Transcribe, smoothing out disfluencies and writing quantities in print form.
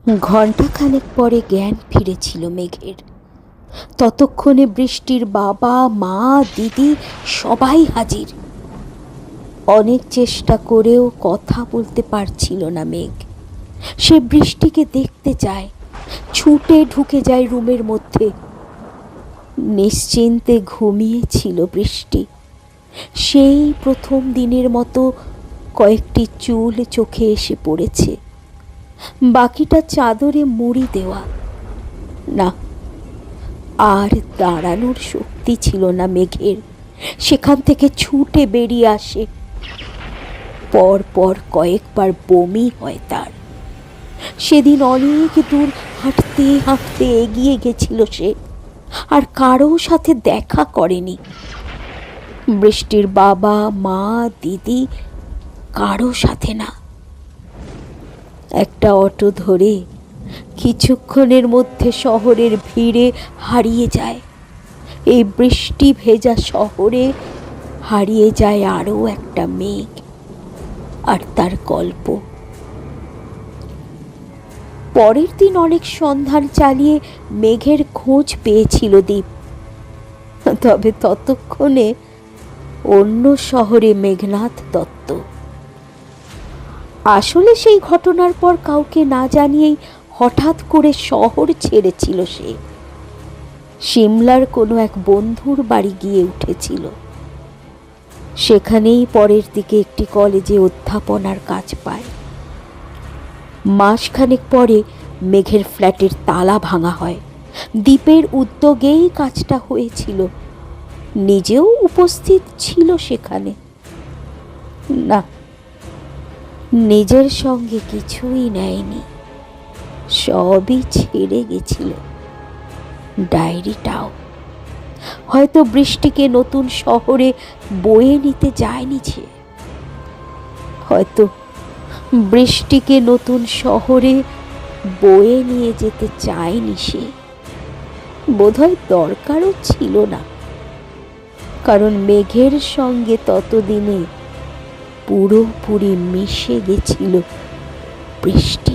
ঘণ্টাখানেক পরে জ্ঞান ফিরেছিল মেঘের। ততক্ষণে বৃষ্টির বাবা, মা, দিদি সবাই হাজির। অনেক চেষ্টা করেও কথা বলতে পারছিল না মেঘ। সে বৃষ্টিকে দেখতে চায়, ছুটে ঢুকে যায় রুমের মধ্যে। নিশ্চিন্তে ঘুমিয়েছিল বৃষ্টি। সেই প্রথম দিনের মতো কয়েকটি চুল চোখে এসে পড়েছে, বাকিটা চাদরে মুড়ি দেওয়া। না, আর দাঁড়ানোর শক্তি ছিল না মেঘের। সেখান থেকে ছুটে বেরিয়ে আসে। পর পর কয়েকবার বমি হয় তার। সেদিন অনেক দূর হাঁটতে হাঁটতে এগিয়ে গেছিল সে, আর কারো সাথে দেখা করেনি। বৃষ্টির বাবা, মা, দিদি কারো সাথে না। একটা অটো ধরে কিছুক্ষণের মধ্যে শহরের ভিড়ে হারিয়ে যায়। এই বৃষ্টি ভেজা শহরে হারিয়ে যায় আরও একটা মেঘ আর তার গল্প। পরের দিন অনেক সন্ধান চালিয়ে মেঘের খোঁজ পেয়েছিল দীপ। তবে ততক্ষণে অন্য শহরে মেঘনাথ দত্ত। আসলে সেই ঘটনার পর কাউকে না জানিয়েই হঠাৎ করে শহর ছেড়েছিল সে। সিমলার কোনো এক বন্ধুর বাড়ি গিয়ে উঠেছিল। সেখানেই পরের দিকে একটি কলেজে অধ্যাপনার কাজ পায়। মাসখানেক পরে মেঘের ফ্ল্যাটের তালা ভাঙা হয়। দীপের উদ্যোগেই কাজটা হয়েছিল। নিজেও উপস্থিত ছিল সেখানে। না, নিজের সঙ্গে কিছুই নেয়নি, সবই ছেড়ে গেছিল, ডায়েরিটাও। হয়তো বৃষ্টিকে নতুন শহরে বয়ে নিতে যায়নি সে। হয়তো বৃষ্টিকে নতুন শহরে বয়ে নিয়ে যেতে চায়নি সে। বোধহয় দরকারও ছিল না, কারণ মেঘের সঙ্গে ততদিনে পুরোপুরি মিশে গেছিল বৃষ্টি।